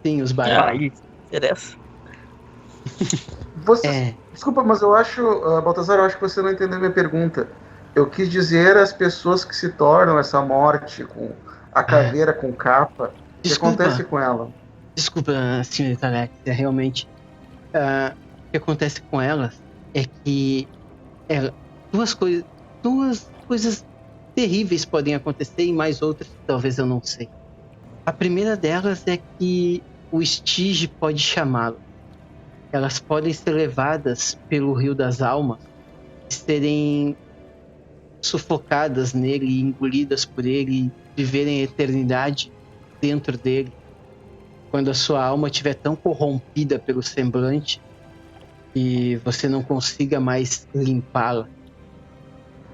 Sim, os bairros. Aí, interessa. Você, É, desculpa, mas eu acho, Baltazar, eu acho que você não entendeu minha pergunta. Eu quis dizer as pessoas que se tornam essa morte com a ah, caveira com capa, o que acontece desculpa, com ela? desculpa, senhorita Alexia, realmente. O que acontece com elas é que é, duas coisas, duas coisas terríveis podem acontecer e mais outras que talvez eu não sei. A primeira delas é que o Stige pode chamá-las. Elas podem ser levadas pelo Rio das Almas e serem sufocadas nele, engolidas por ele, e viverem a eternidade dentro dele. Quando a sua alma estiver tão corrompida pelo semblante que você não consiga mais limpá-la.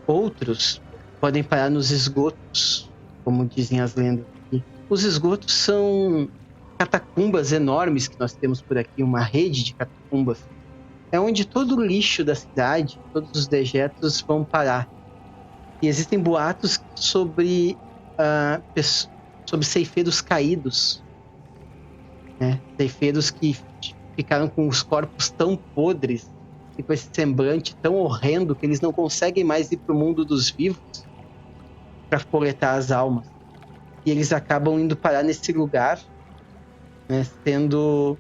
Outros podem parar nos esgotos, como dizem as lendas aqui. Os esgotos são catacumbas enormes que nós temos por aqui, uma rede de catacumbas. É onde todo o lixo da cidade, todos os dejetos vão parar. E existem boatos sobre ceifeiros caídos, né? Ceifeiros que ficaram com os corpos tão podres e com esse semblante tão horrendo que eles não conseguem mais ir para o mundo dos vivos para coletar as almas. E eles acabam indo parar nesse lugar, né, sendo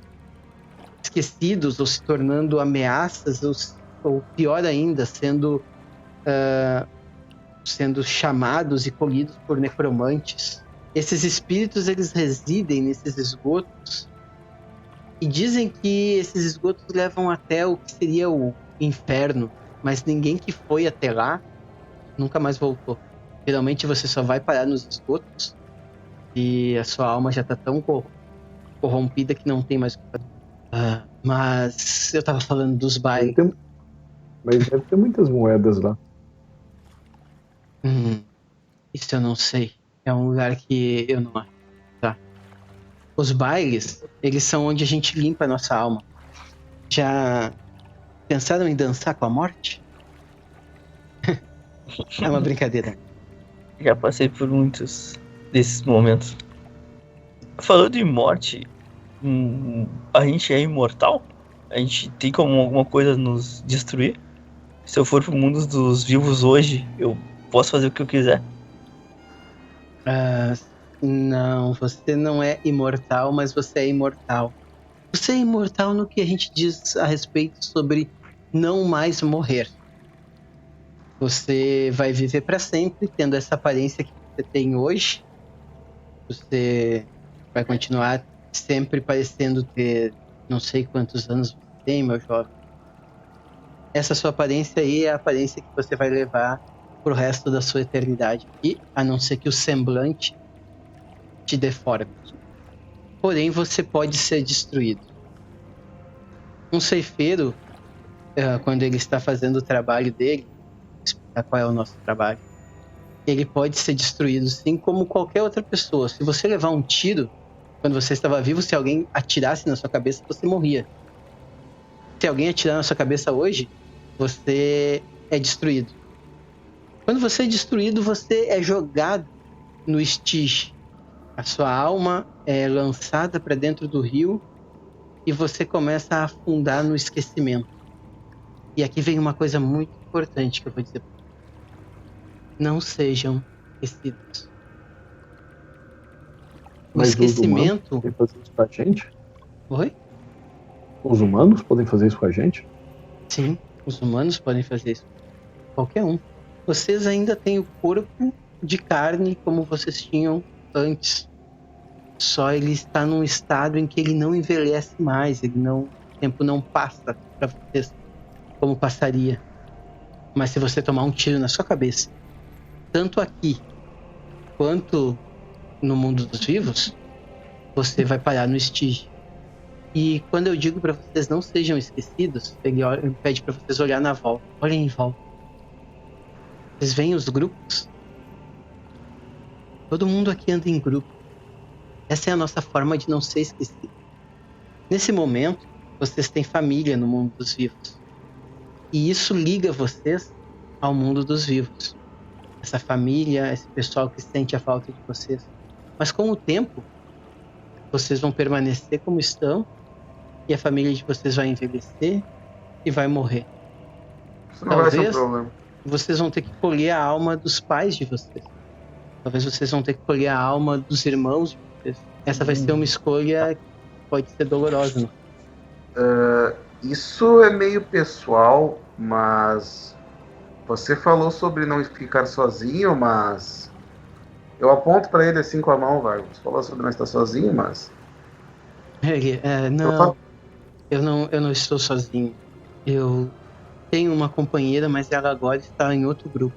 esquecidos ou se tornando ameaças, ou pior ainda, sendo chamados e colhidos por necromantes. Esses espíritos, eles residem nesses esgotos e dizem que esses esgotos levam até o que seria o inferno, mas ninguém que foi até lá nunca mais voltou. Geralmente você só vai parar nos esgotos e a sua alma já tá tão corrompida que não tem mais o que fazer. Mas eu tava falando dos bailes. Mas deve ter muitas moedas lá. Isso eu não sei. É um lugar que eu não acho. Tá. Os bailes, eles são onde a gente limpa a nossa alma. Já pensaram em dançar com a morte? É uma brincadeira. Já passei por muitos desses momentos. Falando em morte, a gente é imortal? A gente tem como alguma coisa nos destruir? Se eu for pro mundo dos vivos hoje, eu posso fazer o que eu quiser? Não, você não é imortal, mas você é imortal. Você é imortal no que a gente diz a respeito sobre não mais morrer. Você vai viver para sempre tendo essa aparência que você tem hoje. Você vai continuar sempre parecendo ter não sei quantos anos você tem, meu jovem. Essa sua aparência aí é a aparência que você vai levar pro resto da sua eternidade. E a não ser que o semblante te deforme. Porém, você pode ser destruído. Um ceifeiro, quando ele está fazendo o trabalho dele, vou explicar qual é o nosso trabalho, ele pode ser destruído sim, como qualquer outra pessoa. Se você levar um tiro, quando você estava vivo, se alguém atirasse na sua cabeça, você morria. Se alguém atirar na sua cabeça hoje, você é destruído. Quando você é destruído, você é jogado no Styx. A sua alma é lançada para dentro do rio e você começa a afundar no esquecimento. E aqui vem uma coisa muito importante que eu vou dizer. Não sejam esquecidos. O Mas esquecimento... os humanos podem fazer isso com a gente? Oi? Os humanos podem fazer isso com a gente? Sim, os humanos podem fazer isso. Qualquer um. Vocês ainda têm o corpo de carne como vocês tinham antes. Só ele está num estado em que ele não envelhece mais, o tempo não passa para vocês como passaria. Mas se você tomar um tiro na sua cabeça, tanto aqui quanto no mundo dos vivos, você vai parar no Styx. E quando eu digo para vocês não sejam esquecidos, ele pede para vocês olhar na volta. Olhem em volta. Vocês veem os grupos? Todo mundo aqui anda em grupo. Essa é a nossa forma de não ser esquecido. Nesse momento, vocês têm família no mundo dos vivos. E isso liga vocês ao mundo dos vivos. Essa família, esse pessoal que sente a falta de vocês. Mas com o tempo, vocês vão permanecer como estão e a família de vocês vai envelhecer e vai morrer. Isso não vai ser um Talvez problema. vocês vão ter que colher a alma dos pais de vocês. Talvez vocês vão ter que colher a alma dos irmãos de vocês. Essa vai ser uma escolha que pode ser dolorosa, né? Isso é meio pessoal, mas você falou sobre não ficar sozinho, mas eu aponto pra ele assim com a mão, Vargas. Você falou sobre não estar sozinho, mas Ele, eu não estou sozinho. Eu tenho uma companheira, mas ela agora está em outro grupo.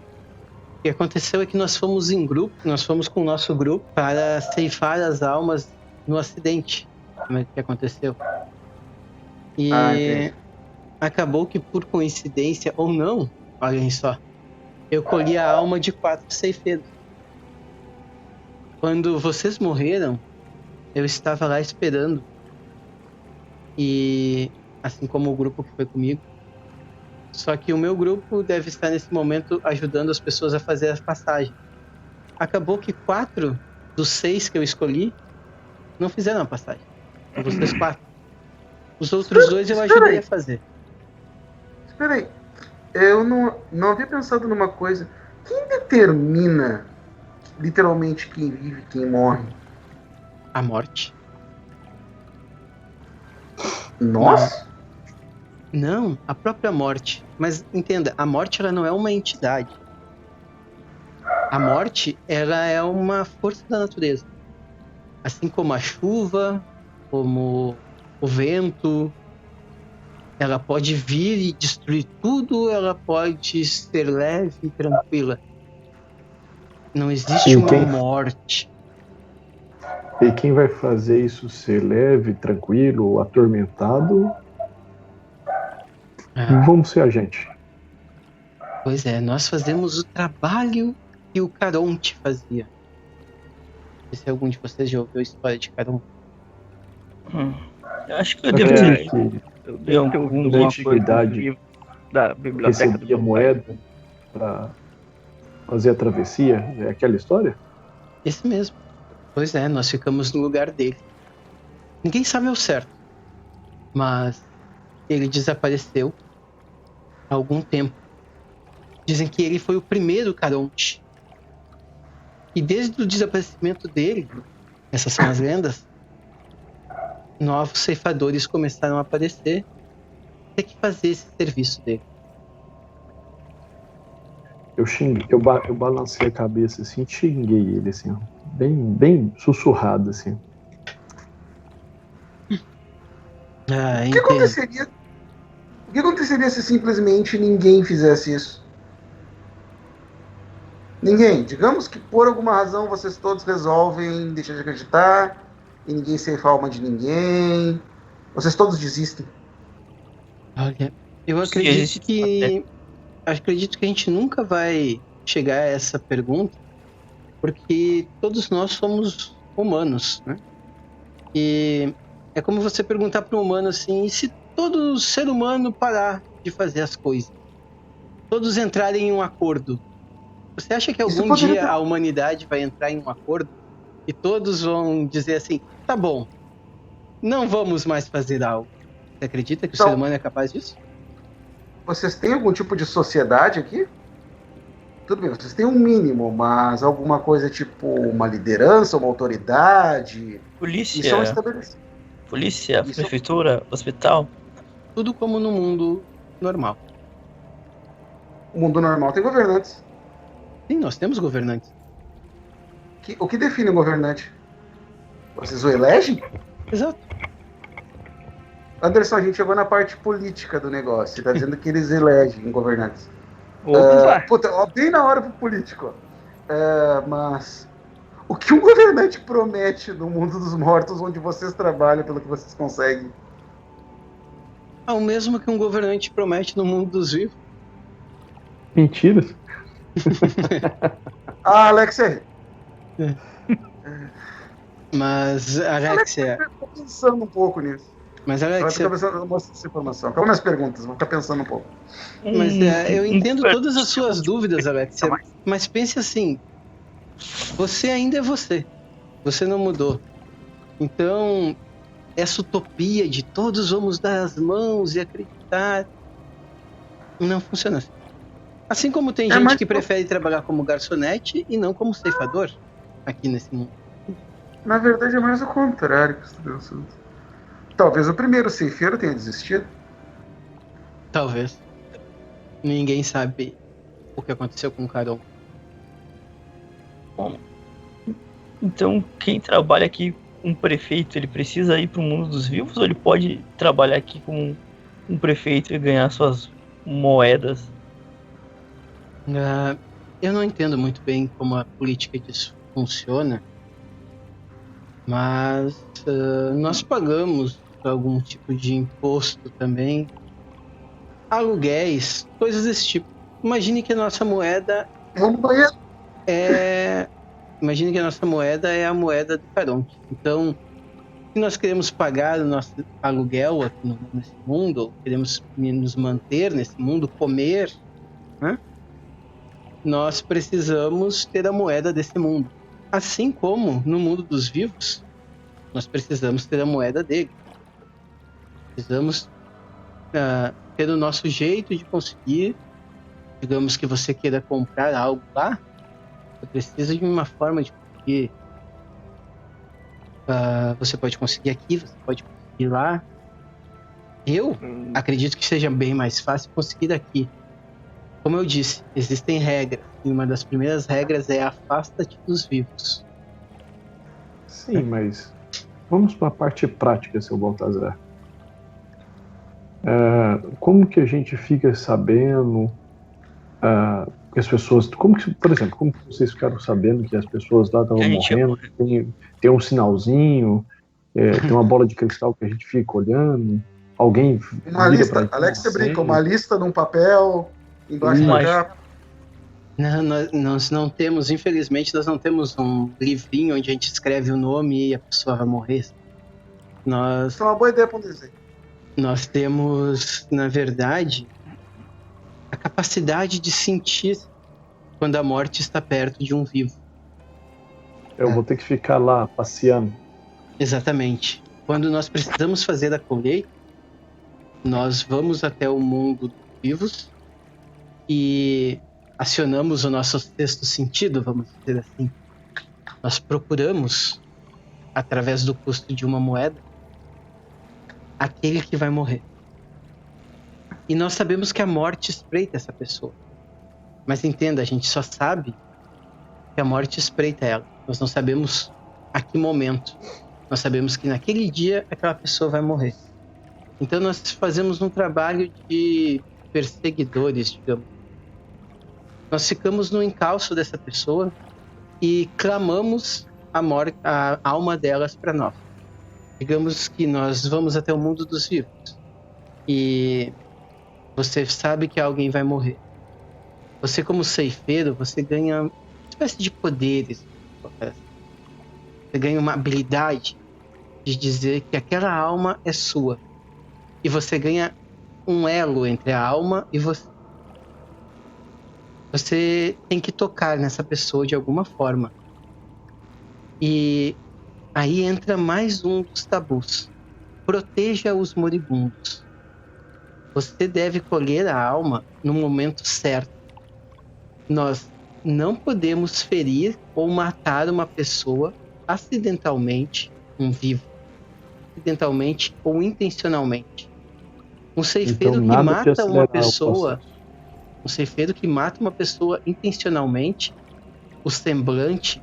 O que aconteceu é que nós fomos em grupo, nós fomos com o nosso grupo para ceifar as almas no acidente. Como é que aconteceu? E entendi. acabou que por coincidência ou não, olhem só, eu colhi a alma de 4 ceifeiros. Quando vocês morreram, eu estava lá esperando. E assim como o grupo que foi comigo. Só que o meu grupo deve estar nesse momento ajudando as pessoas a fazer a passagem. Acabou que 4 dos 6 que eu escolhi não fizeram a passagem. Vocês 4. Os outros 2 eu ajudei a fazer. Espera aí. Eu não havia pensado numa coisa. Quem determina literalmente quem vive e quem morre? A morte? Nós? Não, a própria morte. Mas entenda, a morte ela não é uma entidade. A morte ela é uma força da natureza. Assim como a chuva, como o vento, ela pode vir e destruir tudo, ela pode ser leve e tranquila. Não existe uma morte. E quem vai fazer isso ser leve, tranquilo ou atormentado? Vamos ser a gente. Pois é, nós fazemos o trabalho que o Caronte fazia. Não sei se algum de vocês já ouviu a história de Caronte. Eu acho que eu devo ter Que eu li alguma da coisa antiguidade no livro da biblioteca do recebia meu pai. moeda para fazer a travessia. É aquela história? Esse mesmo. Pois é, nós ficamos no lugar dele. Ninguém sabe ao certo. Mas ele desapareceu há algum tempo. Dizem que ele foi o primeiro Caronte. E desde o desaparecimento dele, essas são as lendas, novos ceifadores começaram a aparecer. Tem que fazer esse serviço dele. Eu xinguei, eu balancei a cabeça assim, xinguei ele assim, ó, bem sussurrado assim. O que aconteceria se simplesmente ninguém fizesse isso? Ninguém. Digamos que por alguma razão vocês todos resolvem deixar de acreditar e ninguém ceifa a alma de ninguém. Vocês todos desistem. Olha, eu acredito que a gente nunca vai chegar a essa pergunta, porque todos nós somos humanos, né? E é como você perguntar para um humano assim, e se todo ser humano parar de fazer as coisas? Todos entrarem em um acordo. Você acha que algum dia a humanidade vai entrar em um acordo e todos vão dizer assim, tá bom, não vamos mais fazer algo? Você acredita que o ser humano é capaz disso? Vocês têm algum tipo de sociedade aqui? Tudo bem, vocês têm um mínimo, mas alguma coisa tipo uma liderança, uma autoridade? Polícia, prefeitura, hospital. Tudo como no mundo normal. O mundo normal tem governantes. Sim, nós temos governantes. O que define um governante? Vocês o elegem? Exato. Anderson, a gente chegou na parte política do negócio. Você está dizendo que eles elegem governantes. Bem na hora pro político. Mas o que um governante promete no mundo dos mortos, onde vocês trabalham, pelo que vocês conseguem? O mesmo que um governante promete no mundo dos vivos. Mentiras. Alexia. Mas, Alexia... Eu tô pensando um pouco nisso. Mas, Alexia... Eu mostro essa informação. Calma nas perguntas, vou ficar pensando um pouco. Mas eu entendo todas as suas dúvidas, Alexia. Mas pense assim, você ainda é você. Você não mudou. Então, essa utopia de todos vamos dar as mãos e acreditar não funciona assim. Assim como tem gente que prefere trabalhar como garçonete e não como ceifador aqui nesse mundo. Na verdade é mais o contrário que você deu assunto. Talvez o primeiro ceifeiro tenha desistido. Talvez. Ninguém sabe o que aconteceu com o Caron. Bom, então quem trabalha aqui com prefeito, ele precisa ir para o mundo dos vivos ou ele pode trabalhar aqui com um prefeito e ganhar suas moedas? Eu não entendo muito bem como a política disso funciona, mas nós pagamos algum tipo de imposto também, aluguéis, coisas desse tipo. Imagine que a nossa moeda Imagine que a nossa moeda é a moeda do Caronte. Então, se nós queremos pagar o nosso aluguel aqui nesse mundo, ou queremos nos manter nesse mundo, comer, né? Nós precisamos ter a moeda desse mundo. Assim como no mundo dos vivos, nós precisamos ter a moeda dele. Precisamos ter o nosso jeito de conseguir. Digamos que você queira comprar algo lá, você precisa de uma forma de conseguir. Você pode conseguir aqui, você pode conseguir lá. Eu acredito que seja bem mais fácil conseguir aqui. Como eu disse, existem regras. E uma das primeiras regras é afasta-te dos vivos. Sim, mas vamos para a parte prática, seu Baltazar. Como que a gente fica sabendo que as pessoas... por exemplo, como que vocês ficaram sabendo que as pessoas lá estavam morrendo? Tem um sinalzinho, tem uma bola de cristal que a gente fica olhando, alguém... Uma lista, Alex, você brinca, uma lista num papel, embaixo da capa. Nós não temos, infelizmente, nós não temos um livrinho onde a gente escreve o nome e a pessoa vai morrer. Isso é uma boa ideia para um desenho. Nós temos, na verdade, a capacidade de sentir quando a morte está perto de um vivo. Eu vou ter que ficar lá passeando. Exatamente. Quando nós precisamos fazer a colheita, nós vamos até o mundo dos vivos e acionamos o nosso sexto sentido, vamos dizer assim. Nós procuramos, através do custo de uma moeda, aquele que vai morrer. E nós sabemos que a morte espreita essa pessoa. Mas entenda, a gente só sabe que a morte espreita ela. Nós não sabemos a que momento. Nós sabemos que naquele dia aquela pessoa vai morrer. Então nós fazemos um trabalho de perseguidores, digamos. Nós ficamos no encalço dessa pessoa e clamamos a alma delas para nós. Digamos que nós vamos até o mundo dos vivos e você sabe que alguém vai morrer. Você, como ceifeiro, você ganha uma espécie de poderes. Você ganha uma habilidade de dizer que aquela alma é sua. E você ganha um elo entre a alma e você. Você tem que tocar nessa pessoa de alguma forma. E aí entra mais um dos tabus. Proteja os moribundos. Você deve colher a alma no momento certo. Nós não podemos ferir ou matar uma pessoa acidentalmente, um vivo. Acidentalmente ou intencionalmente. Um ceifeiro que mata uma pessoa... Um ceifeiro que mata uma pessoa intencionalmente, o semblante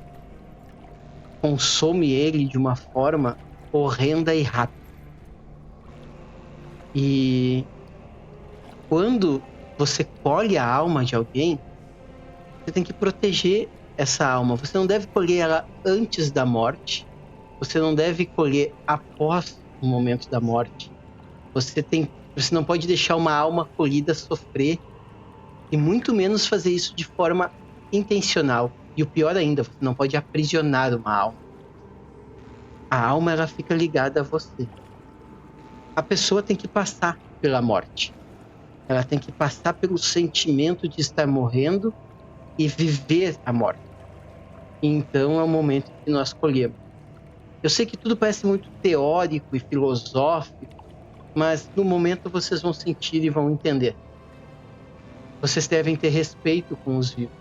consome ele de uma forma horrenda e rápida. E quando você colhe a alma de alguém, você tem que proteger essa alma. Você não deve colher ela antes da morte. Você não deve colher após o momento da morte. Você não pode deixar uma alma colhida sofrer. E muito menos fazer isso de forma intencional. E o pior ainda, você não pode aprisionar uma alma. A alma, ela fica ligada a você. A pessoa tem que passar pela morte. Ela tem que passar pelo sentimento de estar morrendo e viver a morte. E então é o momento que nós colhemos. Eu sei que tudo parece muito teórico e filosófico, mas no momento vocês vão sentir e vão entender. Vocês devem ter respeito com os vivos.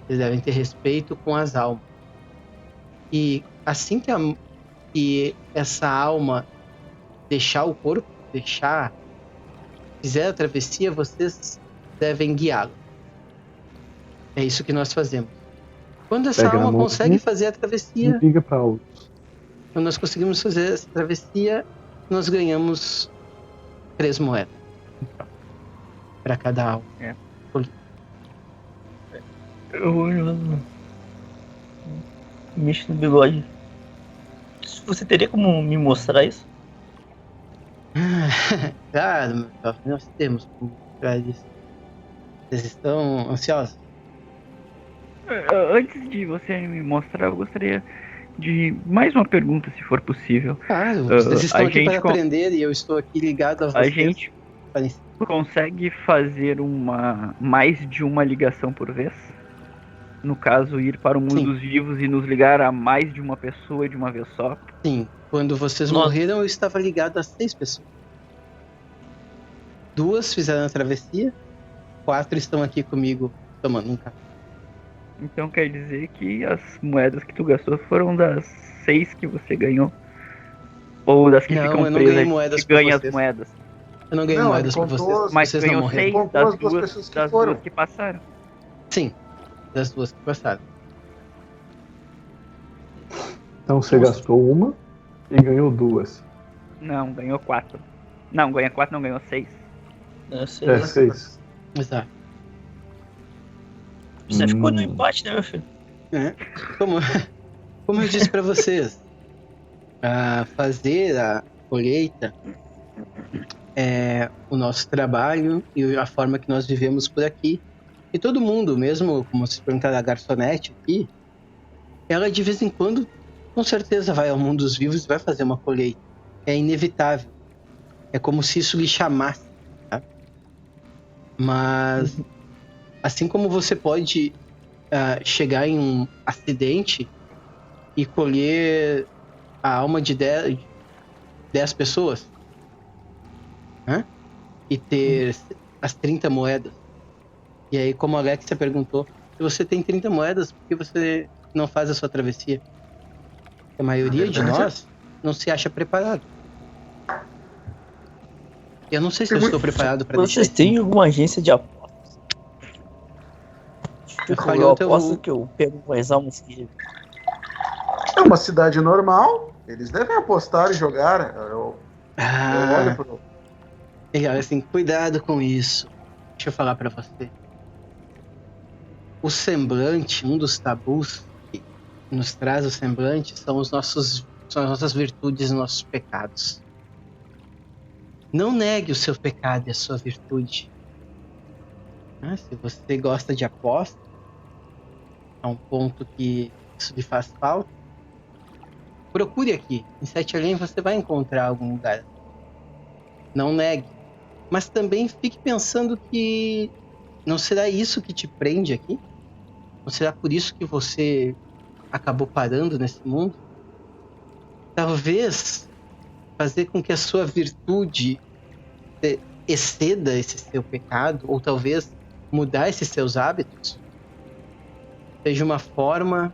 Vocês devem ter respeito com as almas. E assim que essa alma deixar o corpo, fizer a travessia, vocês devem guiá-la. É isso que nós fazemos. Quando essa alma consegue fazer a travessia, liga para outros. Quando nós conseguimos fazer essa travessia, nós ganhamos 3 moedas para cada alma. Eu mexo no bigode. Você teria como me mostrar isso? Claro, meu jovem, nós temos como mostrar isso. Vocês estão ansiosos? Antes de você me mostrar, eu gostaria de mais uma pergunta, se for possível. Claro, vocês estão aqui para aprender e eu estou aqui ligado a vocês. A gente consegue fazer mais de uma ligação por vez? No caso, ir para o mundo dos vivos e nos ligar a mais de uma pessoa de uma vez só? Sim, quando vocês morreram eu estava ligado a 6 pessoas. 2 fizeram a travessia, 4 estão aqui comigo tomando um café. Então quer dizer que as moedas que tu gastou foram das 6 que você ganhou? Ou das que ficam presas, que ganham as moedas? Eu não ganhei moedas por vocês. Mas vocês ganhou não 6 das duas que passaram? Sim, das 2 que passaram. Então você gastou uma e ganhou 2. Não, ganhou 4. Não, ganha 4, não ganhou 6. É 6. Exato. Você ficou no empate, né, meu filho? Como eu disse pra vocês, fazer a colheita é o nosso trabalho e a forma que nós vivemos por aqui. E todo mundo, mesmo como se perguntar a garçonete aqui, ela de vez em quando, com certeza, vai ao mundo dos vivos e vai fazer uma colheita. É inevitável. É como se isso lhe chamasse. Tá? Mas, assim como você pode chegar em um acidente e colher a alma de 10 pessoas, né? E ter as 30 moedas. E aí, como a Alexia perguntou, se você tem 30 moedas, por que você não faz a sua travessia? A maioria de nós não se acha preparado. Eu não sei se eu estou preparado para deixar. Vocês têm alguma agência de apostas? Eu aposto que eu pego mais almas que ele. É uma cidade normal, eles devem apostar e jogar. Eu olho pro... Ele olha assim, cuidado com isso. Deixa eu falar para você. O semblante, um dos tabus que nos traz o semblante são as nossas virtudes e nossos pecados. Não negue o seu pecado e a sua virtude. Se você gosta de aposta, a um ponto que isso lhe faz falta, procure aqui. Em Sete Além você vai encontrar algum lugar. Não negue. Mas também fique pensando que não será isso que te prende aqui? Não será por isso que você acabou parando nesse mundo? Talvez fazer com que a sua virtude exceda esse seu pecado, ou talvez mudar esses seus hábitos, seja uma forma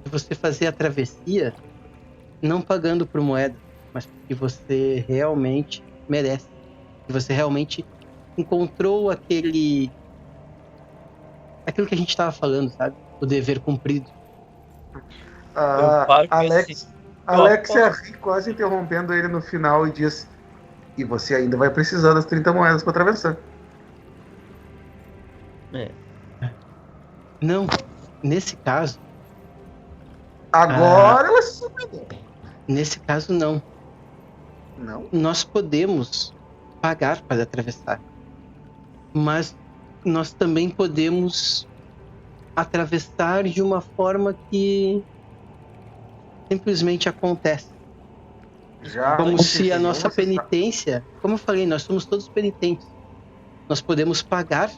de você fazer a travessia não pagando por moeda, mas porque você realmente merece. Que você realmente encontrou aquilo que a gente estava falando, sabe? O dever cumprido. Alexia ri, quase interrompendo ele no final, e diz: e você ainda vai precisar das 30 moedas para atravessar. Não, nesse caso... Agora ela se surpreendeu. Nesse caso, não. Não? Nós podemos pagar para atravessar. Mas nós também podemos atravessar de uma forma que simplesmente acontece. Como se a nossa penitência... Como eu falei, nós somos todos penitentes. Nós podemos pagar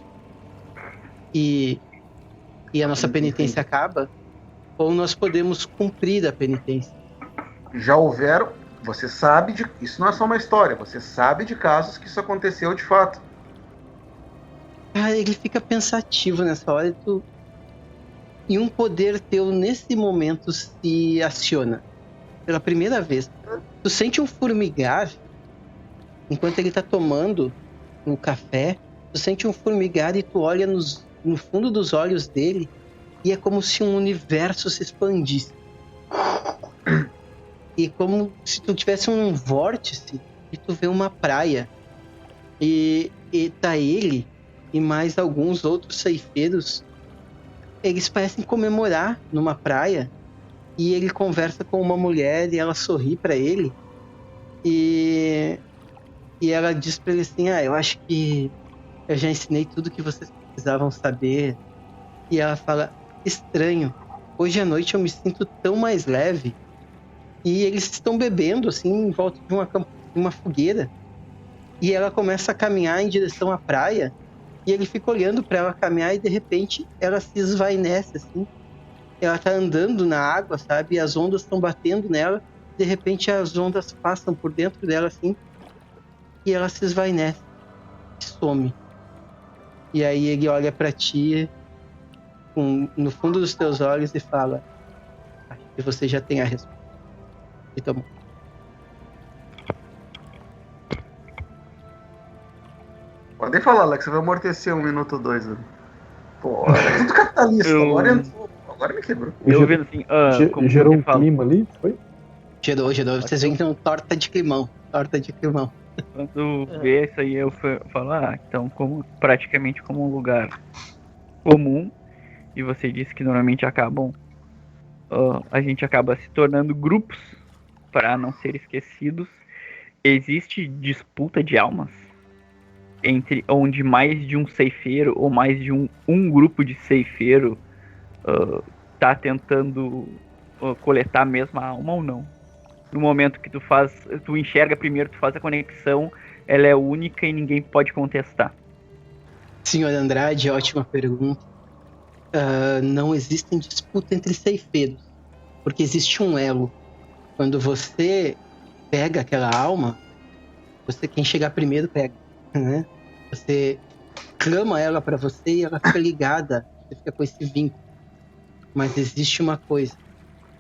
e a nossa penitência acaba, ou nós podemos cumprir a penitência. já houveram... Você sabe de... Isso não é só uma história. Você sabe de casos que isso aconteceu de fato. Cara, ele fica pensativo nessa hora e um poder teu nesse momento se aciona. Pela primeira vez. Tu sente um formigar enquanto ele tá tomando o café. Tu sente um formigar e tu olha no fundo dos olhos dele e é como se um universo se expandisse. E como se tu tivesse um vórtice e tu vê uma praia. E tá ele e mais alguns outros ceifeiros. Eles parecem comemorar numa praia. E ele conversa com uma mulher e ela sorri pra ele. E ela diz pra ele assim: eu acho que eu já ensinei tudo que vocês precisavam saber. E ela fala: estranho, hoje à noite eu me sinto tão mais leve. E eles estão bebendo assim em volta de uma fogueira. E ela começa a caminhar em direção à praia. E ele fica olhando pra ela caminhar e de repente ela se esvainece assim. Ela tá andando na água, sabe? E as ondas estão batendo nela. De repente as ondas passam por dentro dela assim. E ela se esvainece. Some. E aí ele olha pra ti no fundo dos teus olhos e fala: acho que você já tem a resposta. E toma. Pode falar, Alex, você vai amortecer 1 minuto ou 2. Né? Pô, é tudo capitalista. Agora me quebrou. Eu vendo assim, como gerou você um clima ali, foi? Gerou. Vocês veem que tem uma torta de climão. Quando vê isso aí, eu falo, então praticamente como um lugar comum, e você disse que normalmente a gente acaba se tornando grupos para não ser esquecidos. Existe disputa de almas entre onde mais de um ceifeiro ou mais de um grupo de ceifeiro tá tentando coletar a mesma alma ou não. No momento que tu enxerga primeiro, tu faz a conexão, ela é única e ninguém pode contestar. Senhor Andrade, ótima pergunta. Não existe disputa entre ceifeiros, porque existe um elo. Quando você pega aquela alma, quem chegar primeiro pega, né? Você clama ela pra você e ela fica ligada, você fica com esse vínculo. Mas existe uma coisa,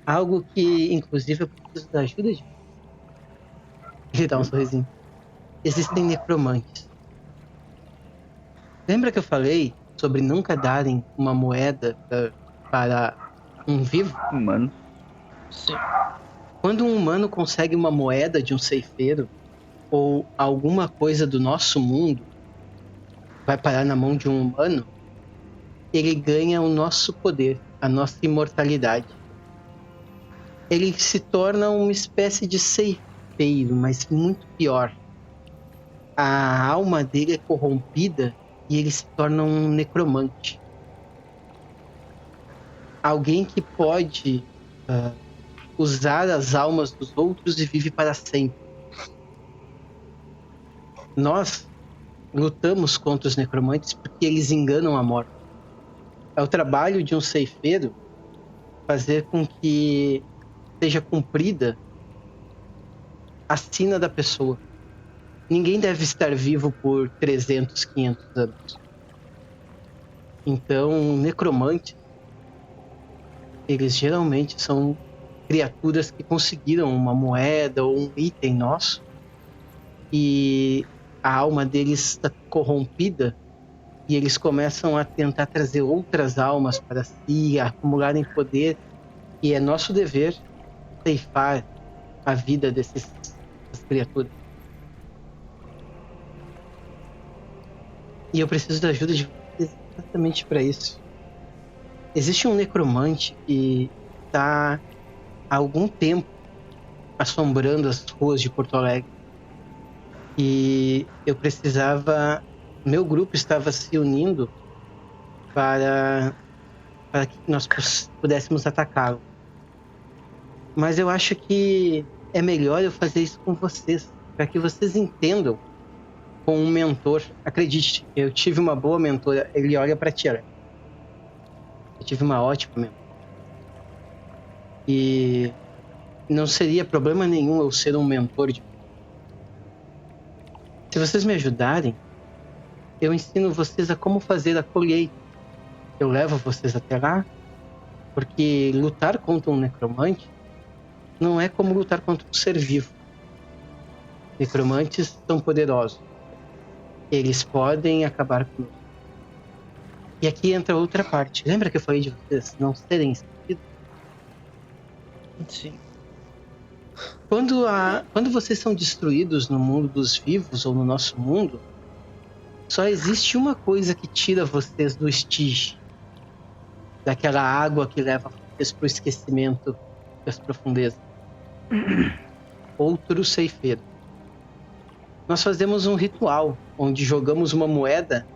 algo que, inclusive, eu preciso da ajuda de... Ele dá um sorrisinho. Existem necromantes. Lembra que eu falei sobre nunca darem uma moeda para um vivo? Humano. Sim. Quando um humano consegue uma moeda de um ceifeiro, ou alguma coisa do nosso mundo vai parar na mão de um humano, ele ganha o nosso poder, a nossa imortalidade. Ele se torna uma espécie de ceifeiro, mas muito pior. A alma dele é corrompida e ele se torna um necromante. Alguém que pode usar as almas dos outros e vive para sempre. Nós lutamos contra os necromantes porque eles enganam a morte. É o trabalho de um ceifeiro fazer com que seja cumprida a sina da pessoa. Ninguém deve estar vivo por 300, 500 anos. Então, necromantes, eles geralmente são criaturas que conseguiram uma moeda ou um item nosso e a alma deles está corrompida e eles começam a tentar trazer outras almas para si, a acumularem poder, e é nosso dever ceifar a vida dessas criaturas. E eu preciso da ajuda de vocês exatamente para isso. Existe um necromante que está há algum tempo assombrando as ruas de Porto Alegre. E eu precisava... Meu grupo estava se unindo para que nós pudéssemos atacá-lo. Mas eu acho que é melhor eu fazer isso com vocês, para que vocês entendam com um mentor. Acredite, eu tive uma boa mentora. Ele olha para ti, Alex. Eu tive uma ótima mentora. E não seria problema nenhum eu ser um mentor de... Se vocês me ajudarem, eu ensino vocês a como fazer a colheita. Eu levo vocês até lá, porque lutar contra um necromante não é como lutar contra um ser vivo. Necromantes são poderosos. Eles podem acabar com... E aqui entra outra parte. Lembra que eu falei de vocês não serem esquecidos? Sim. Quando vocês são destruídos no mundo dos vivos ou no nosso mundo, só existe uma coisa que tira vocês do Stygia, daquela água que leva vocês para o esquecimento das profundezas. Outro ceifeiro. Nós fazemos um ritual onde jogamos uma moeda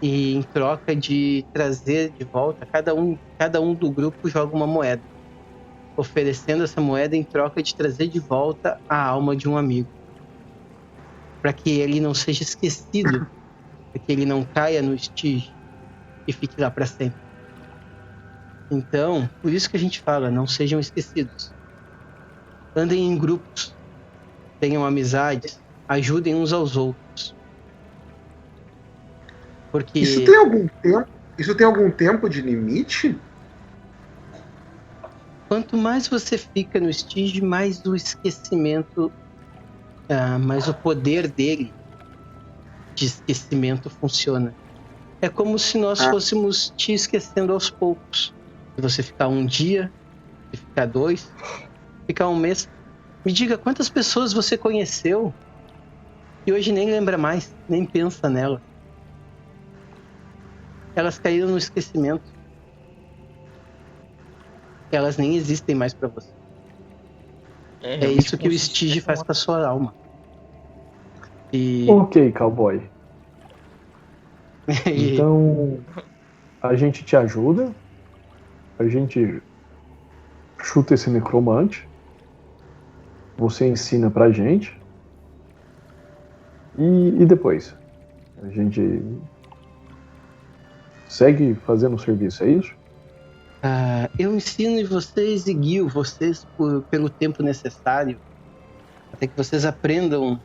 e em troca de trazer de volta, cada um do grupo joga uma moeda, oferecendo essa moeda em troca de trazer de volta a alma de um amigo, para que ele não seja esquecido, para que ele não caia no Stygia e fique lá para sempre. Então, por isso que a gente fala, não sejam esquecidos. Andem em grupos, tenham amizades, ajudem uns aos outros. Porque... Isso tem algum tempo de limite? Quanto mais você fica no Stygia, mais o esquecimento, mais o poder dele de esquecimento funciona. É como se nós fôssemos te esquecendo aos poucos. Se você ficar um dia, se ficar 2, ficar um mês. Me diga quantas pessoas você conheceu e hoje nem lembra mais, nem pensa nela. Elas caíram no esquecimento. Elas nem existem mais pra você. É isso que o Stygia faz com a sua alma. E... Ok, cowboy. Então, a gente te ajuda. A gente chuta esse necromante. Você ensina pra gente. E depois? A gente segue fazendo o serviço, é isso? Eu ensino vocês e guio vocês pelo tempo necessário até que vocês aprendam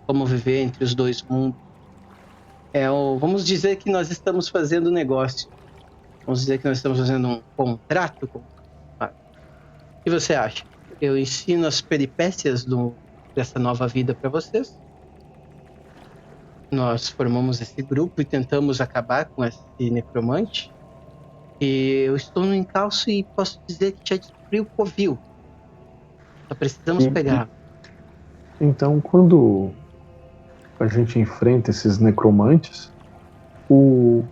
como viver entre os dois mundos. Vamos dizer que nós estamos fazendo negócio. Vamos dizer que nós estamos fazendo um contrato. O que você acha? Eu ensino as peripécias dessa nova vida para vocês. Nós formamos esse grupo e tentamos acabar com esse necromante. E eu estou no encalço e posso dizer que já descobri o covil. Só precisamos pegar. Então, quando a gente enfrenta esses necromantes, o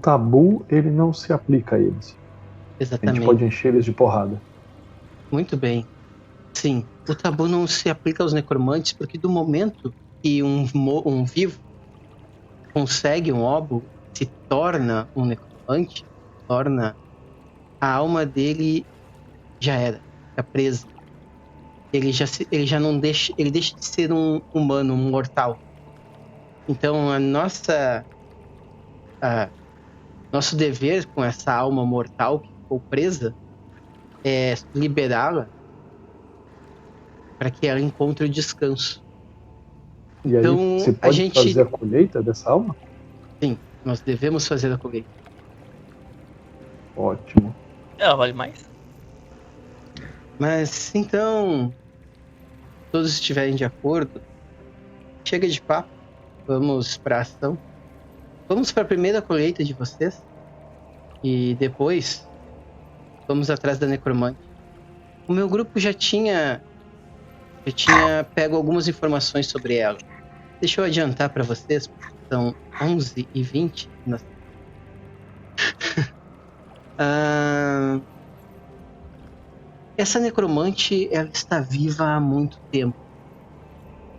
tabu, ele não se aplica a eles. Exatamente. A gente pode encher eles de porrada. Muito bem. Sim, o tabu não se aplica aos necromantes porque do momento que um vivo consegue um óbolo, se torna um necromante, a alma dele já era, fica presa. Ele já não deixa, ele deixa de ser um humano, um mortal. Então nosso dever com essa alma mortal que ficou presa é liberá-la para que ela encontre o descanso. E aí, então, você pode fazer a colheita dessa alma? Sim, nós devemos fazer a colheita. Ótimo. Ela vale mais. Mas, então, todos estiverem de acordo, chega de papo, vamos para a ação. Vamos para a primeira colheita de vocês e depois vamos atrás da necromante. O meu grupo já tinha pego algumas informações sobre ela. Deixa eu adiantar para vocês, são 11h20. Essa necromante, ela está viva há muito tempo.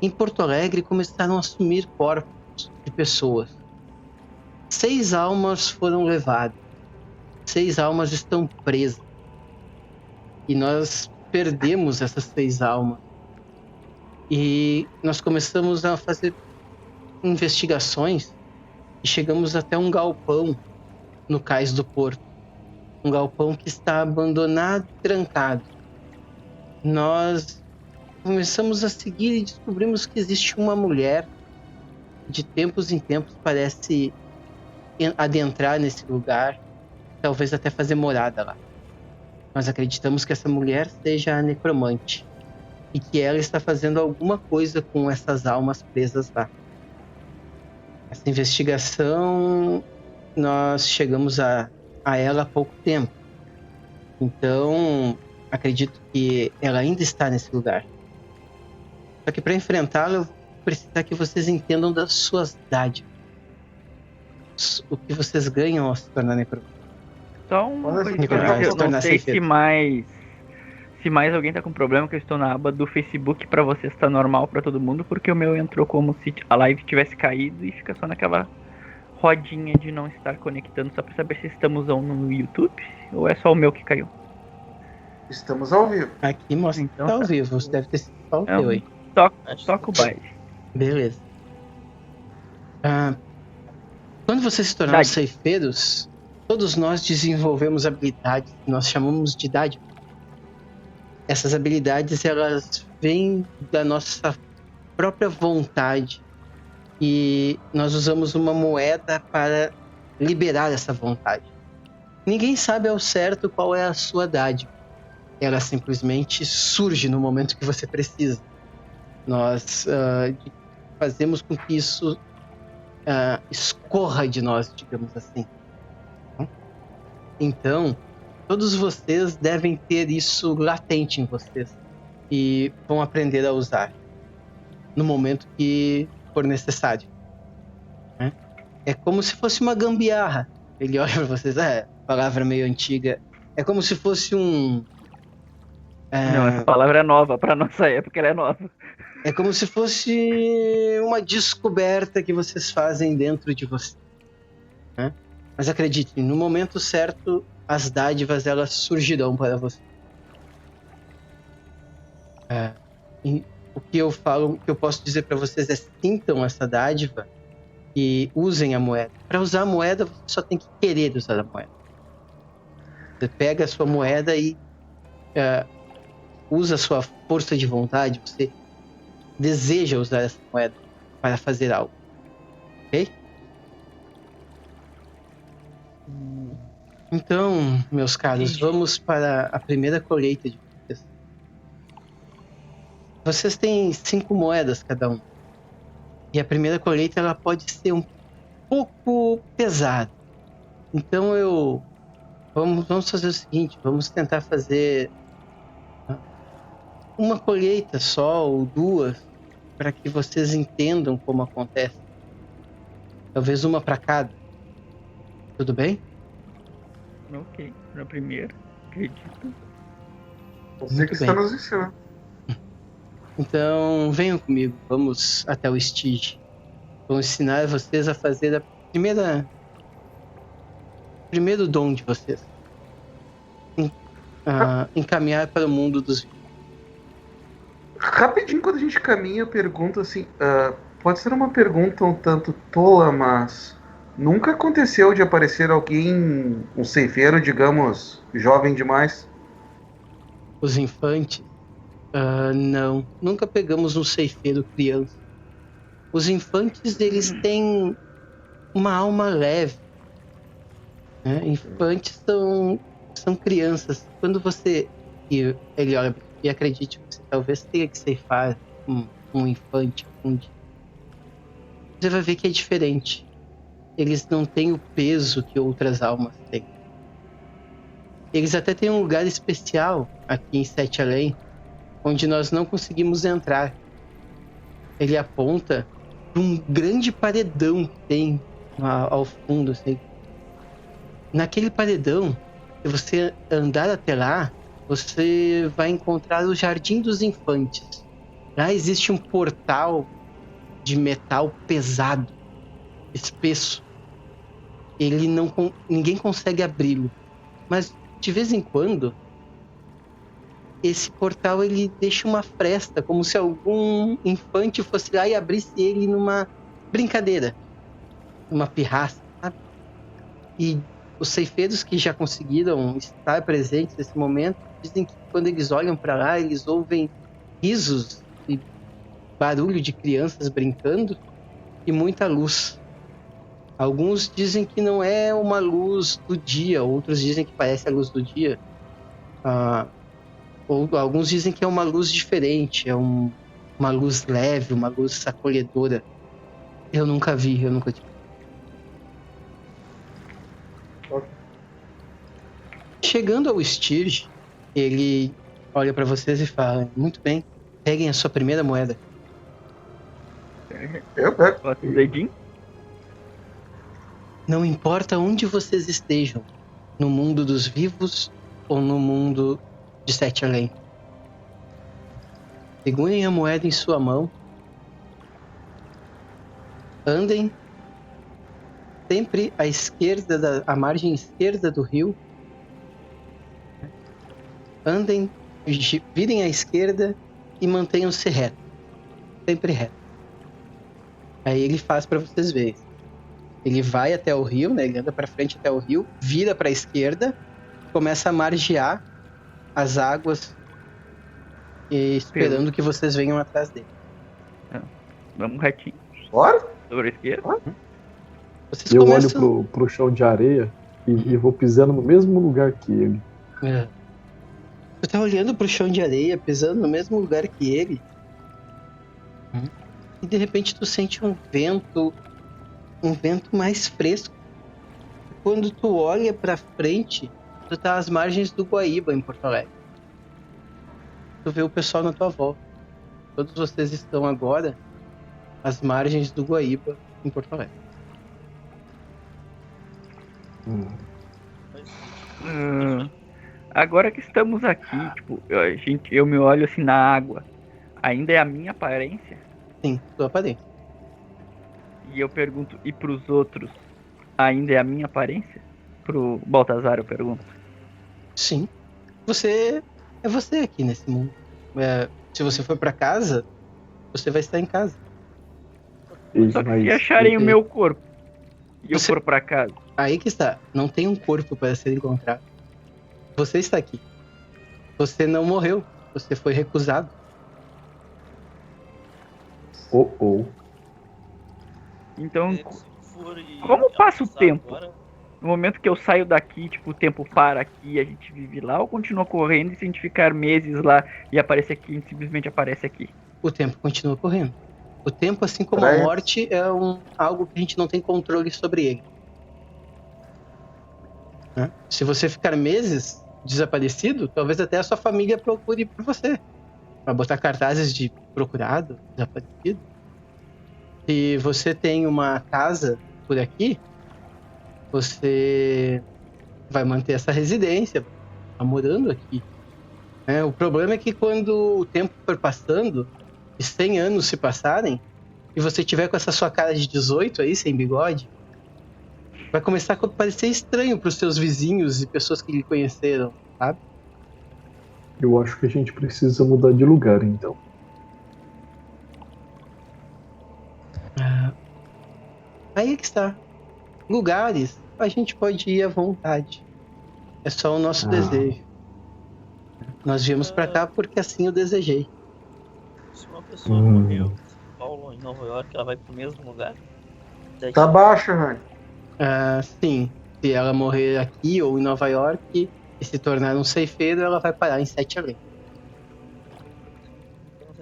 Em Porto Alegre começaram a sumir corpos de pessoas. 6 almas foram levadas. 6 almas estão presas. E nós perdemos essas 6 almas. E nós começamos a fazer investigações e chegamos até um galpão no cais do porto. Um galpão que está abandonado e trancado. nós começamos a seguir e descobrimos que existe uma mulher de tempos em tempos parece adentrar nesse lugar, talvez até fazer morada lá. Nós acreditamos que essa mulher seja a necromante e que ela está fazendo alguma coisa com essas almas presas lá. Essa investigação, nós chegamos a ela há pouco tempo. Então, acredito que ela ainda está nesse lugar. Só que para enfrentá-la, eu vou precisar que vocês entendam das suas dádivas. O que vocês ganham ao se tornar necromante. Só uma coisa que eu não sei se mais alguém tá com problema, que eu estou na aba do Facebook pra vocês, tá normal pra todo mundo, porque o meu entrou como se a live tivesse caído e fica só naquela rodinha de não estar conectando, só pra saber se estamos no YouTube ou é só o meu que caiu. Estamos ao vivo. Aqui mostra que tá ao vivo, você deve ter sido só o teu aí. Toca o baile. Beleza. Quando vocês se tornaram ceifeiros, todos nós desenvolvemos habilidades que nós chamamos de dádiva. Essas habilidades, elas vêm da nossa própria vontade e nós usamos uma moeda para liberar essa vontade. Ninguém sabe ao certo qual é a sua dádiva. Ela simplesmente surge no momento que você precisa. Nós fazemos com que isso escorra de nós, digamos assim. Então, todos vocês devem ter isso latente em vocês e vão aprender a usar no momento que for necessário. Né? É como se fosse uma gambiarra. Ele olha para vocês, palavra meio antiga. É como se fosse um... Não, essa palavra é nova, para nossa época ela é nova. É como se fosse uma descoberta que vocês fazem dentro de vocês. Né? Mas acreditem, no momento certo, as dádivas elas surgirão para você. O que eu falo, o que eu posso dizer para vocês é sintam essa dádiva e usem a moeda. Para usar a moeda, você só tem que querer usar a moeda. Você pega a sua moeda e usa a sua força de vontade, você deseja usar essa moeda para fazer algo. Ok? Então, meus caros, vamos para a primeira colheita de vocês. Vocês têm 5 moedas cada um. E a primeira colheita ela pode ser um pouco pesada. Então vamos fazer o seguinte, vamos tentar fazer uma colheita só ou 2 para que vocês entendam como acontece. Talvez uma para cada. Tudo bem? Ok, na primeira, acredito. Você que está nos ensinando. Então, venham comigo, vamos até o Stige. Vou ensinar vocês a fazer primeiro dom de vocês. Encaminhar para o mundo dos vivos. Rapidinho, quando a gente caminha, eu pergunto assim, pode ser uma pergunta um tanto tola, mas nunca aconteceu de aparecer alguém, um ceifeiro, digamos, jovem demais? Os infantes? Não, nunca pegamos um ceifeiro criança. Os infantes, eles têm uma alma leve. Né? Infantes são crianças. Quando você... Ele olha e acredite, você talvez tenha que ceifar um infante um dia. Você vai ver que é diferente. Eles não têm o peso que outras almas têm. Eles até têm um lugar especial aqui em Sete Além, onde nós não conseguimos entrar. Ele aponta para um grande paredão que tem ao fundo. Assim. Naquele paredão, se você andar até lá, você vai encontrar o Jardim dos Infantes. Lá existe um portal de metal pesado, espesso. Ninguém consegue abri-lo. Mas, de vez em quando, esse portal ele deixa uma fresta, como se algum infante fosse lá e abrisse ele numa brincadeira, numa pirraça, sabe? E os ceifeiros que já conseguiram estar presentes nesse momento dizem que quando eles olham para lá, eles ouvem risos e barulho de crianças brincando e muita luz. Alguns dizem que não é uma luz do dia, outros dizem que parece a luz do dia. Ou alguns dizem que é uma luz diferente, uma luz leve, uma luz acolhedora. Eu nunca tive. Chegando ao Stirge, ele olha para vocês e fala: muito bem, peguem a sua primeira moeda. Eu pego. Bota o dedinho. Não importa onde vocês estejam, no mundo dos vivos ou no mundo de Sete Além. Segurem a moeda em sua mão. Andem sempre à esquerda, à margem esquerda do rio. Andem, virem à esquerda e mantenham-se reto. Sempre reto. Aí ele faz para vocês verem. Ele vai até o rio, né? Ele anda para frente até o rio, vira para a esquerda, começa a margear as águas e esperando que vocês venham atrás dele. Vamos retinho. Bora? Sobre a esquerda. Vocês Eu começam... olho pro chão de areia e vou pisando no mesmo lugar que ele. Tu tá olhando pro chão de areia, pisando no mesmo lugar que ele. E de repente tu sente um vento mais fresco. Quando tu olha pra frente, tu tá às margens do Guaíba, em Porto Alegre. Tu vê o pessoal na tua volta. Todos vocês estão agora às margens do Guaíba, em Porto Alegre. Agora que estamos aqui, tipo, eu me olho assim na água. Ainda é a minha aparência? Sim, tua aparência. E eu pergunto, e pros outros, ainda é a minha aparência? Pro Baltazar eu pergunto. Sim. É você aqui nesse mundo. Se você for pra casa, você vai estar em casa. Só que se acharem o meu corpo e eu for pra casa. Aí que está. Não tem um corpo para ser encontrado. Você está aqui. Você não morreu. Você foi recusado. Então, como passa o tempo? No momento que eu saio daqui, tipo, o tempo para aqui e a gente vive lá, ou continua correndo e se a gente ficar meses lá e aparece aqui, a gente simplesmente aparece aqui? O tempo continua correndo. O tempo, assim como a morte, é algo que a gente não tem controle sobre ele. Se você ficar meses desaparecido, talvez até a sua família procure por você. Vai botar cartazes de procurado, desaparecido. Se você tem uma casa por aqui, você vai manter essa residência, tá morando aqui. O problema é que quando o tempo for passando, e 100 anos se passarem, e você tiver com essa sua cara de 18 aí, sem bigode, vai começar a parecer estranho pros seus vizinhos e pessoas que lhe conheceram, sabe? Eu acho que a gente precisa mudar de lugar, então. Aí é que está. Lugares, a gente pode ir à vontade. É só o nosso desejo. Nós viemos pra cá porque assim eu desejei. Se uma pessoa morreu em São Paulo ou em Nova York, ela vai pro mesmo lugar? Tá baixo, Rani. Sim. Se ela morrer aqui ou em Nova York e se tornar um ceifeiro, ela vai parar em Sete Além.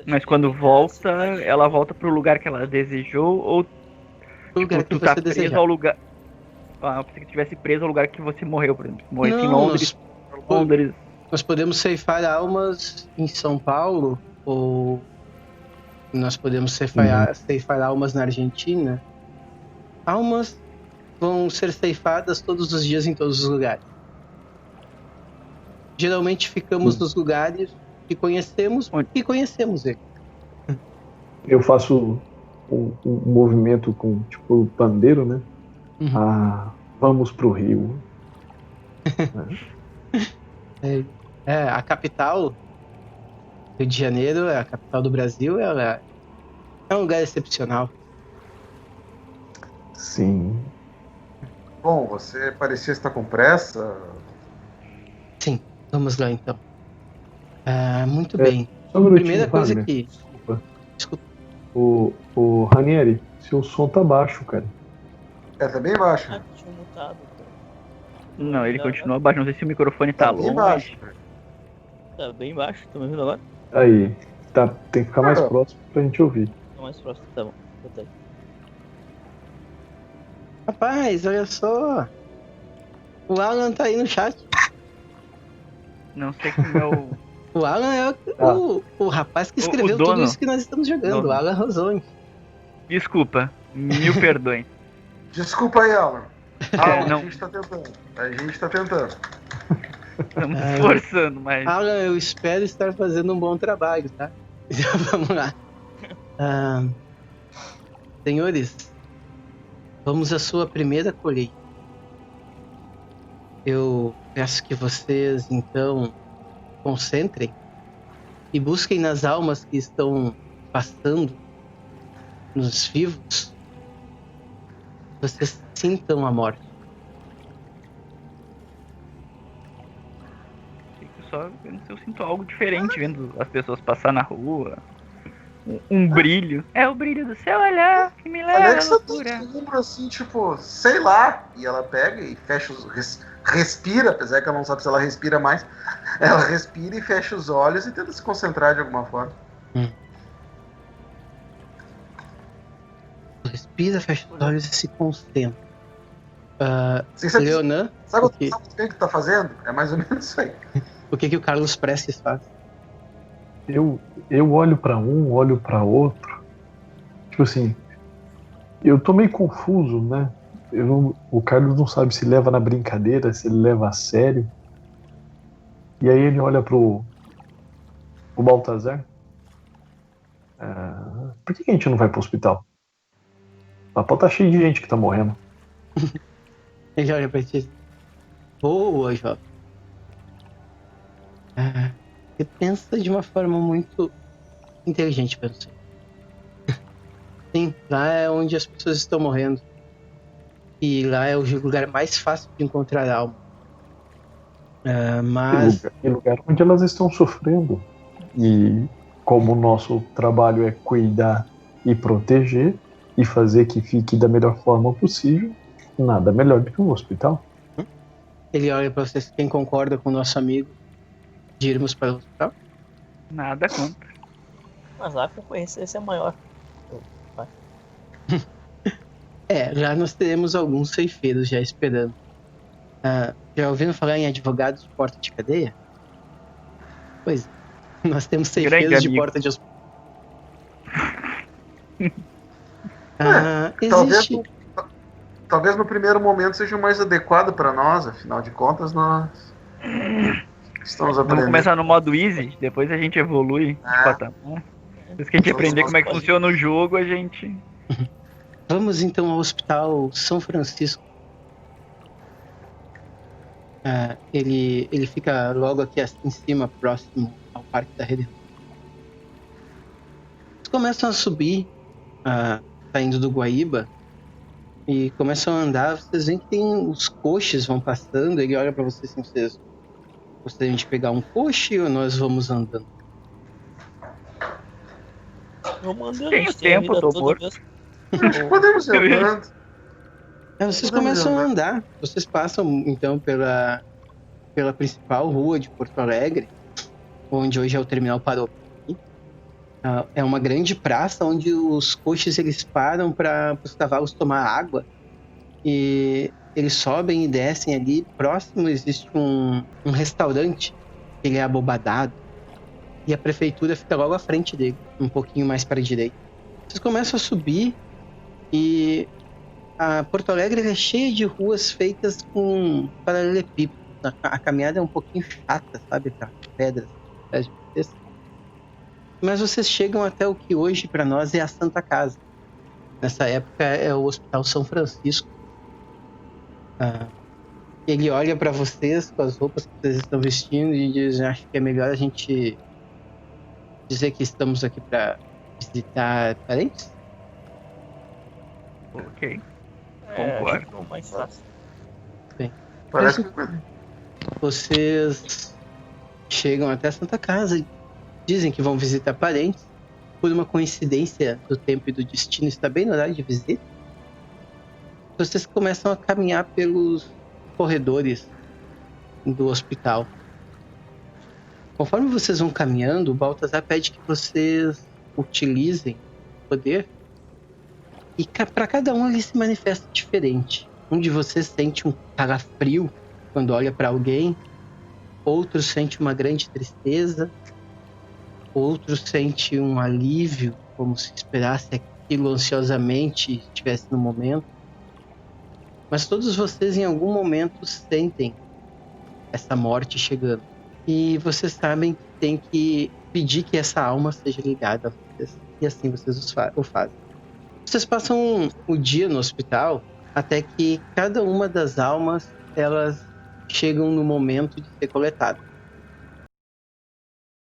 Mas quando volta, ela volta pro lugar que ela desejou ou Lugar tu que tá você preso desejar. ao lugar... eu pensei que estivesse preso ao lugar que você morreu, por exemplo. Morresse em Londres. Nós podemos ceifar almas em São Paulo, ou nós podemos ceifar almas na Argentina. Almas vão ser ceifadas todos os dias em todos os lugares. Geralmente ficamos nos lugares que conhecemos e conhecemos ele. Eu faço um movimento com, tipo, pandeiro, né? Vamos pro Rio. A capital, Rio de Janeiro, a capital do Brasil, ela é um lugar excepcional. Sim. Bom, você parecia estar com pressa. Sim, vamos lá então. Muito bem. Só um minutinho, Primeira coisa Wagner. que... Desculpa. O Ranieri, seu som tá baixo, cara. Tá bem baixo. Tinha mutado, cara. Não, ele continua baixo. Não sei se o microfone tá bem longe. baixo. Tá bem baixo, tá me ouvindo agora? Aí, tem que ficar mais próximo pra gente ouvir. Tá mais próximo, tá bom. Botei. Rapaz, olha só. O Alan tá aí no chat. Não sei como é o... O Alan é o rapaz que escreveu dono. tudo isso que nós estamos jogando. Dono. O Alan Rosoni. Desculpa. Mil perdões. Desculpa aí, Alan. não. A gente tá tentando. Estamos esforçando, mas... Alan, eu espero estar fazendo um bom trabalho, tá? Então, vamos lá. Senhores, vamos à sua primeira colheita. Eu peço que vocês, então, concentrem e busquem nas almas que estão passando, nos vivos. Vocês sintam a morte. Eu sinto algo diferente vendo as pessoas passar na rua. Um brilho. É o brilho do seu olhar que me leva à loucura. Você tem assim, tipo, sei lá. E ela pega e fecha os... Respira, apesar que ela não sabe se ela respira mais. Ela respira e fecha os olhos e tenta se concentrar de alguma forma. Respira, fecha os olhos e se concentra. Leonan, sabe o que tu tá fazendo? É mais ou menos isso aí. O que o Carlos Prestes faz? Eu olho pra um, olho pra outro. Tipo assim, eu tô meio confuso, né? O Carlos não sabe se leva na brincadeira, se ele leva a sério. E aí ele olha pro Baltazar. Por que a gente não vai pro hospital? O hospital tá cheio de gente que tá morrendo. Ele olha pra ti. Boa, jovem. Você pensa de uma forma muito inteligente, penso. Sim, lá é onde as pessoas estão morrendo. E lá é o lugar mais fácil de encontrar alma. Mas... É lugar onde elas estão sofrendo. E como o nosso trabalho é cuidar e proteger e fazer que fique da melhor forma possível, nada melhor do que um hospital. Ele olha pra vocês, quem concorda com o nosso amigo de irmos para o hospital? Nada contra. Mas lá a concorrência é maior. Já nós teremos alguns ceifeiros já esperando. Já ouviram falar em advogados de porta de cadeia? Pois, nós temos ceifeiros de porta de hospital. Existe... Talvez no primeiro momento seja o mais adequado para nós, afinal de contas nós estamos aprendendo. Vamos começar no modo easy, depois a gente evolui de patamar. Depois que a gente aprender como é que funciona o jogo, a gente... Vamos então ao Hospital São Francisco. Ele fica logo aqui em cima, próximo ao Parque da Redenção. Eles começam a subir, saindo do Guaíba, e começam a andar. Vocês veem que tem os coches vão passando. Ele olha pra vocês assim, vocês gostariam de pegar um coche ou nós vamos andando? Vamos andando. Tem o tempo, tô morto. Podemos ir andando. Vocês começam a andar. Vocês passam então pela principal rua de Porto Alegre, onde hoje é o terminal Parou. É uma grande praça onde os coches eles param para os cavalos tomar água, e eles sobem e descem ali. Próximo existe um restaurante, ele é abobadado, e a prefeitura fica logo à frente dele, um pouquinho mais para a direita. Vocês começam a subir e a Porto Alegre é cheia de ruas feitas com paralelepípedo. A caminhada é um pouquinho chata, sabe, para pedras atrás de vocês. Mas vocês chegam até o que hoje para nós é a Santa Casa. Nessa época é o Hospital São Francisco. Ele olha para vocês com as roupas que vocês estão vestindo e diz: acho que é melhor a gente dizer que estamos aqui para visitar parentes. Ok. Concordo. É mais fácil. Bem, Parece que... vocês chegam até a Santa Casa e dizem que vão visitar parentes. Por uma coincidência do tempo e do destino, está bem no horário de visita. Vocês começam a caminhar pelos corredores do hospital. Conforme vocês vão caminhando, o Baltazar pede que vocês utilizem o poder. E para cada um ele se manifesta diferente. Um de vocês sente um calafrio quando olha para alguém. Outro sente uma grande tristeza. Outro sente um alívio, como se esperasse aquilo ansiosamente e estivesse no momento. Mas todos vocês em algum momento sentem essa morte chegando. E vocês sabem que tem que pedir que essa alma seja ligada a vocês. E assim vocês o fazem. Vocês passam o dia no hospital até que cada uma das almas, elas chegam no momento de ser coletadas.